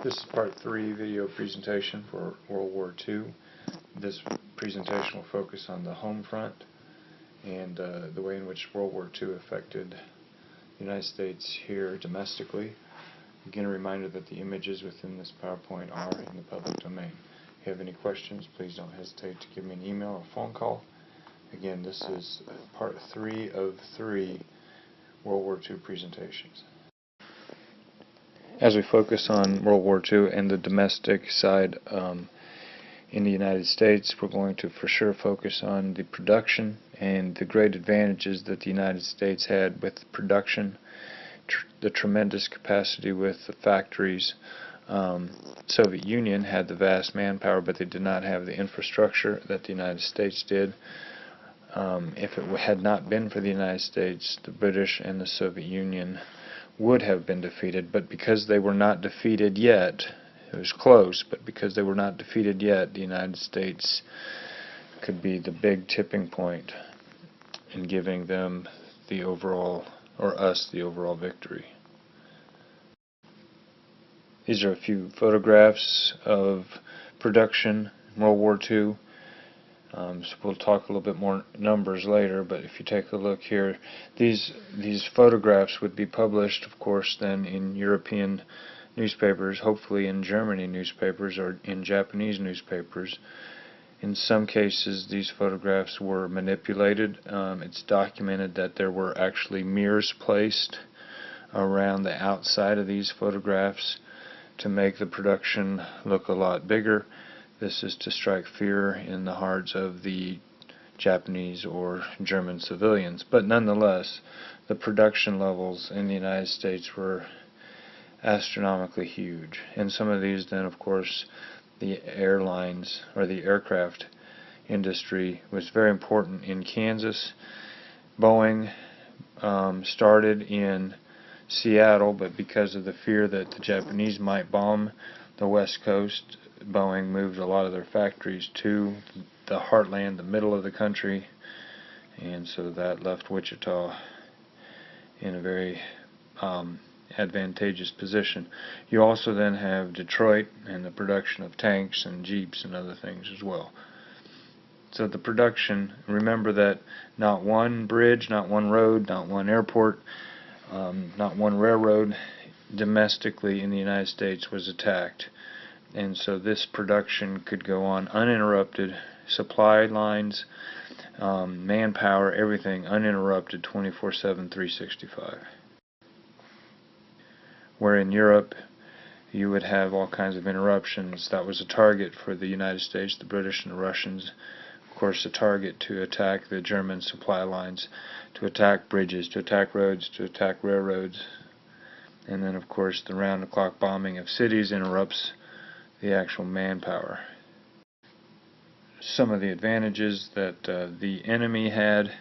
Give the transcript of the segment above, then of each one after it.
This is part 3 video presentation for World War II. This presentation will focus on the home front and the way in which World War II affected the United States here domestically. Again, a reminder that the images within this PowerPoint are in the public domain. If you have any questions, please don't hesitate to give me an email or phone call. Again, this is part 3 of 3 World War II presentations. As we focus on World War II and the domestic side in the United States, we're going to for sure focus on the production and the great advantages that the United States had with production, the tremendous capacity with the factories. Soviet Union had the vast manpower, but they did not have the infrastructure that the United States did. If it had not been for the United States, the British and the Soviet Union would have been defeated, but because they were not defeated yet, it was close, but because they were not defeated yet, the United States could be the big tipping point in giving them the overall, or us, the overall victory. These are a few photographs of production in World War II. So we'll talk a little bit more numbers later, but if you take a look here, these photographs would be published, of course, then in European newspapers, hopefully in German newspapers or in Japanese newspapers. In some cases, these photographs were manipulated. It's documented that there were actually mirrors placed around the outside of these photographs to make the production look a lot bigger. This is to strike fear in the hearts of the Japanese or German civilians. But nonetheless, the production levels in the United States were astronomically huge. And some of these then, of course, the airlines or the aircraft industry was very important in Kansas. Boeing started in Seattle, but because of the fear that the Japanese might bomb the West Coast, Boeing moved a lot of their factories to the heartland, the middle of the country, and so that left Wichita in a very advantageous position. You also then have Detroit and the production of tanks and jeeps and other things as well. So the production, remember that not one bridge, not one road, not one airport, not one railroad domestically in the United States was attacked. And so this production could go on uninterrupted, supply lines, manpower, everything uninterrupted 24/7, 365. Where in Europe you would have all kinds of interruptions. That was a target for the United States, the British and the Russians. Of course, a target to attack the German supply lines, to attack bridges, to attack roads, to attack railroads. And then, of course, the round-the-clock bombing of cities interrupts the actual manpower. Some of the advantages that the enemy had,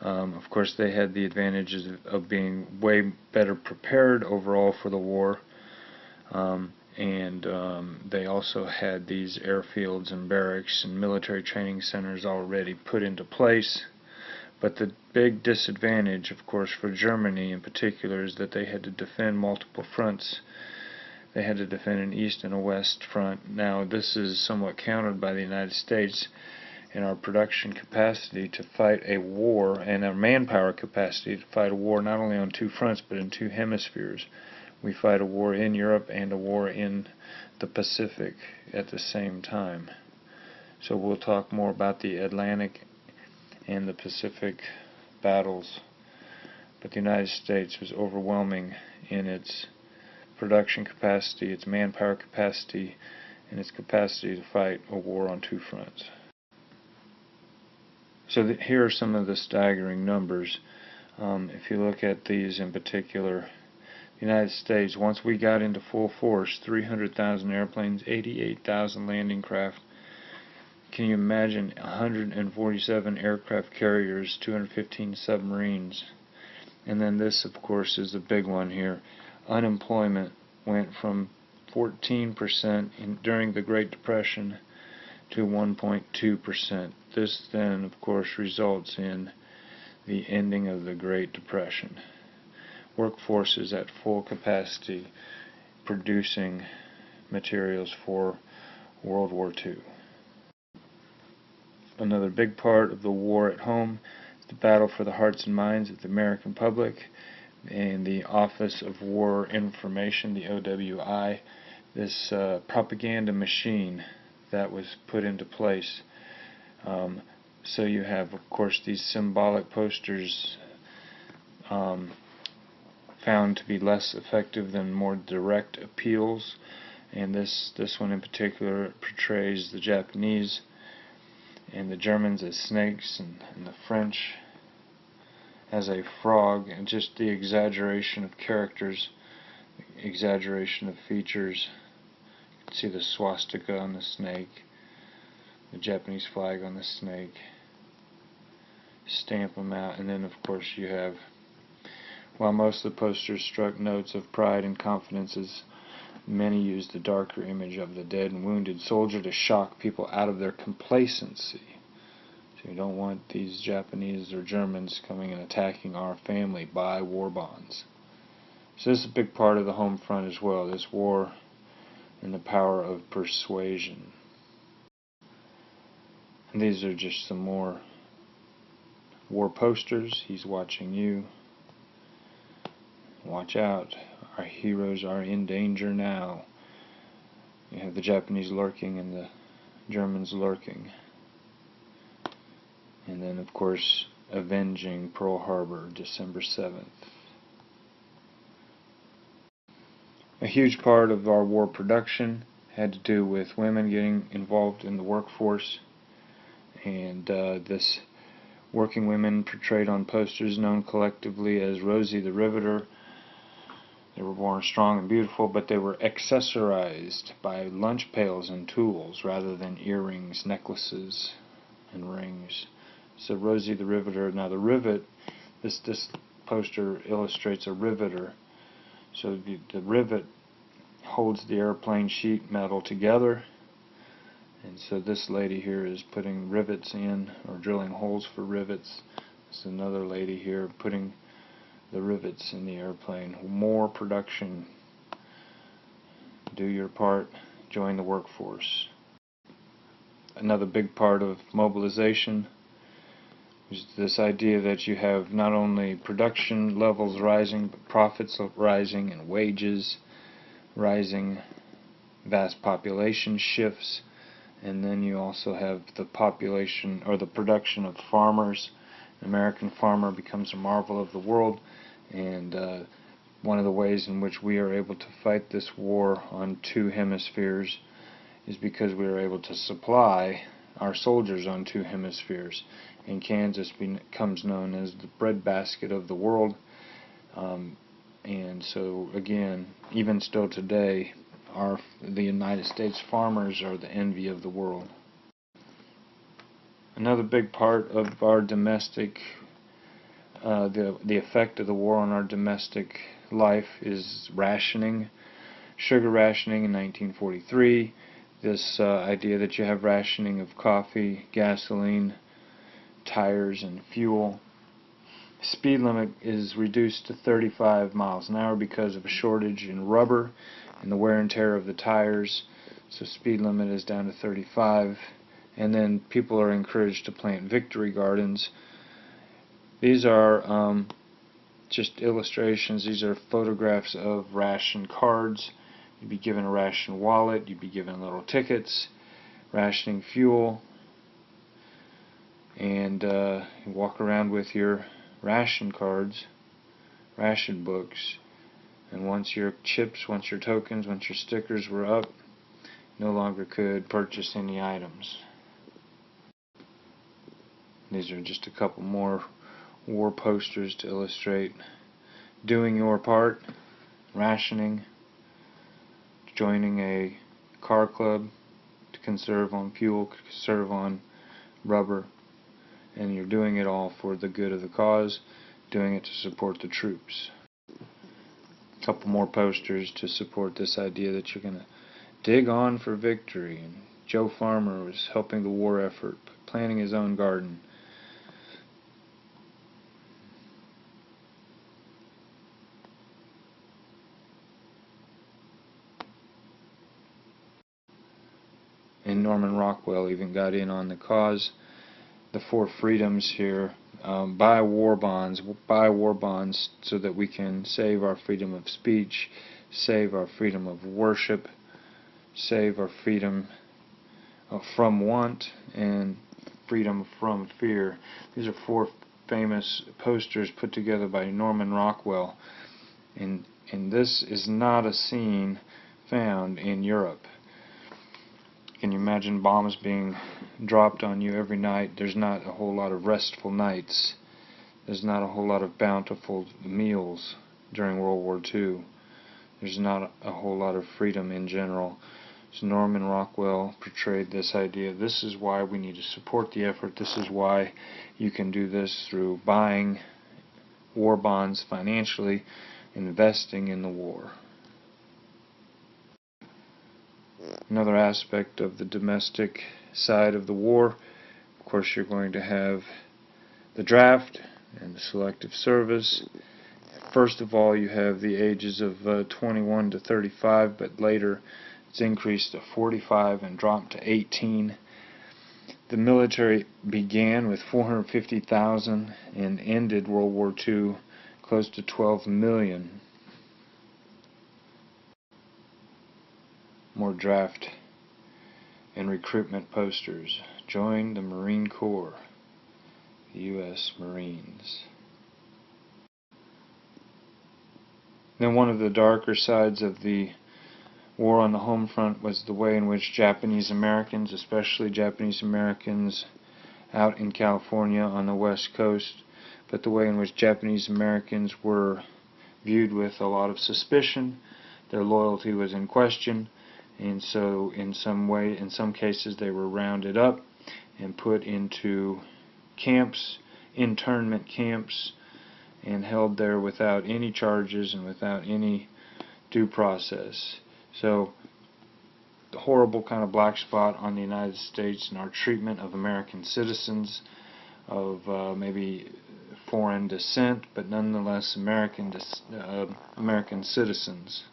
of course they had the advantages of being way better prepared overall for the war, and they also had these airfields and barracks and military training centers already put into place. But the big disadvantage, of course, for Germany in particular is that they had to defend multiple fronts. They had to defend an east and a west front. Now, this is somewhat countered by the United States in our production capacity to fight a war and our manpower capacity to fight a war not only on two fronts but in two hemispheres. We fight a war in Europe and a war in the Pacific at the same time. So we'll talk more about the Atlantic and the Pacific battles. But the United States was overwhelming in its production capacity, its manpower capacity, and its capacity to fight a war on two fronts. So here are some of the staggering numbers. If you look at these in particular, the United States, once we got into full force, 300,000 airplanes, 88,000 landing craft. Can you imagine 147 aircraft carriers, 215 submarines? And then this, of course, is the big one here. Unemployment went from 14% during the Great Depression to 1.2%. This then, of course, results in the ending of the Great Depression. Workforce is at full capacity. producing materials for World War II. Another big part of the war at home is the battle for the hearts and minds of the American public, and the Office of War Information, the WWII, this propaganda machine that was put into place. So you have, of course, these symbolic posters found to be less effective than more direct appeals, and this one in particular portrays the Japanese and the Germans as snakes, and the French as a frog, and just the exaggeration of characters, exaggeration of features. You can see the swastika on the snake, the Japanese flag on the snake, stamp them out, and then of course you have, while most of the posters struck notes of pride and confidences, many used the darker image of the dead and wounded soldier to shock people out of their complacency. So you don't want these Japanese or Germans coming and attacking our family. Buy war bonds. So this is a big part of the home front as well, this war and the power of persuasion. And these are just some more war posters. He's watching you. Watch out. Our heroes are in danger now. You have the Japanese lurking and the Germans lurking. And then, of course, avenging Pearl Harbor, December 7th. A huge part of our war production had to do with women getting involved in the workforce, and this working women portrayed on posters known collectively as Rosie the Riveter. They were born strong and beautiful, but they were accessorized by lunch pails and tools rather than earrings, necklaces, and rings. So Rosie the Riveter. Now the rivet, this poster illustrates a riveter. So the rivet holds the airplane sheet metal together, and so this lady here is putting rivets in, or drilling holes for rivets. There's another lady here putting the rivets in the airplane. More production. Do your part. Join the workforce. Another big part of mobilization is this idea that you have not only production levels rising, but profits rising and wages rising, vast population shifts, and then you also have the population or the production of farmers. An American farmer becomes a marvel of the world, and one of the ways in which we are able to fight this war on two hemispheres is because we are able to supply our soldiers on two hemispheres. And Kansas becomes known as the breadbasket of the world, and so again, even still today, the United States farmers are the envy of the world. Another big part of our domestic, the effect of the war on our domestic life is rationing. Sugar rationing in 1943, this idea that you have rationing of coffee, gasoline, tires, and fuel. Speed limit is reduced to 35 miles an hour because of a shortage in rubber and the wear and tear of the tires. So speed limit is down to 35. And then people are encouraged to plant victory gardens. These are just illustrations. These are photographs of ration cards. You'd be given a ration wallet. You'd be given little tickets, rationing fuel, and you walk around with your ration cards, ration books, and once your chips, once your tokens, once your stickers were up, no longer could purchase any items. These are just a couple more war posters to illustrate doing your part, rationing, joining a car club to conserve on fuel, conserve on rubber, and you're doing it all for the good of the cause, doing it to support the troops. A couple more posters to support this idea that you're going to dig on for victory. And Joe Farmer was helping the war effort, planting his own garden. and Norman Rockwell even got in on the cause. The 4 freedoms here: buy war bonds so that we can save our freedom of speech, save our freedom of worship, save our freedom from want, and freedom from fear. These are 4 famous posters put together by Norman Rockwell, and this is not a scene found in Europe. Can you imagine bombs being dropped on you every night? There's not a whole lot of restful nights. There's not a whole lot of bountiful meals during World War II. There's not a whole lot of freedom in general. So Norman Rockwell portrayed this idea. This is why we need to support the effort. This is why you can do this through buying war bonds financially, investing in the war. Another aspect of the domestic side of the war, of course, you're going to have the draft and the selective service. First of all, you have the ages of 21 to 35, but later it's increased to 45 and dropped to 18. The military began with 450,000 and ended World War II close to 12 million. More draft and recruitment posters. Join the Marine Corps, the U.S. Marines. Then one of the darker sides of the war on the home front was the way in which Japanese Americans, especially Japanese Americans out in California on the West Coast, but the way in which Japanese Americans were viewed with a lot of suspicion. Their loyalty was in question, and so in some cases they were rounded up and put into camps, internment camps, and held there without any charges and without any due process. So the horrible kind of black spot on the United States and our treatment of American citizens of maybe foreign descent, but nonetheless American citizens.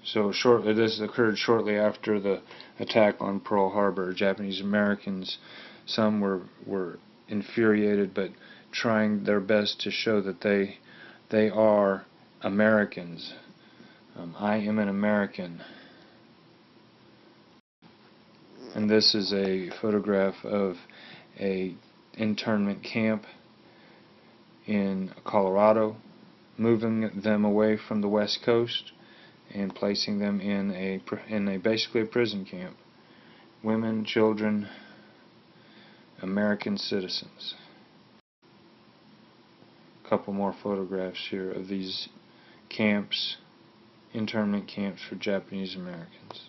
So this occurred shortly after the attack on Pearl Harbor. Japanese Americans, some were infuriated, but trying their best to show that they are Americans. I am an American. And this is a photograph of a internment camp in Colorado, moving them away from the West Coast and placing them in basically a prison camp. Women, children, American citizens. A couple more photographs here of these camps, internment camps for Japanese Americans.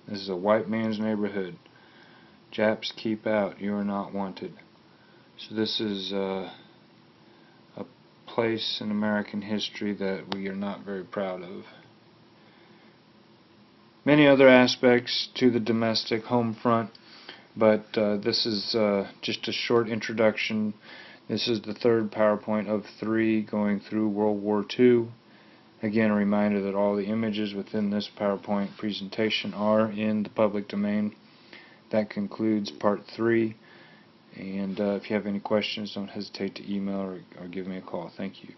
This is a white man's neighborhood. Japs keep out, you are not wanted. So this is a place in American history that we are not very proud of. Many other aspects to the domestic home front, but this is just a short introduction. This is the third PowerPoint of 3 going through World War II. Again, a reminder that all the images within this PowerPoint presentation are in the public domain. That concludes Part 3. And if you have any questions, don't hesitate to email or give me a call. Thank you.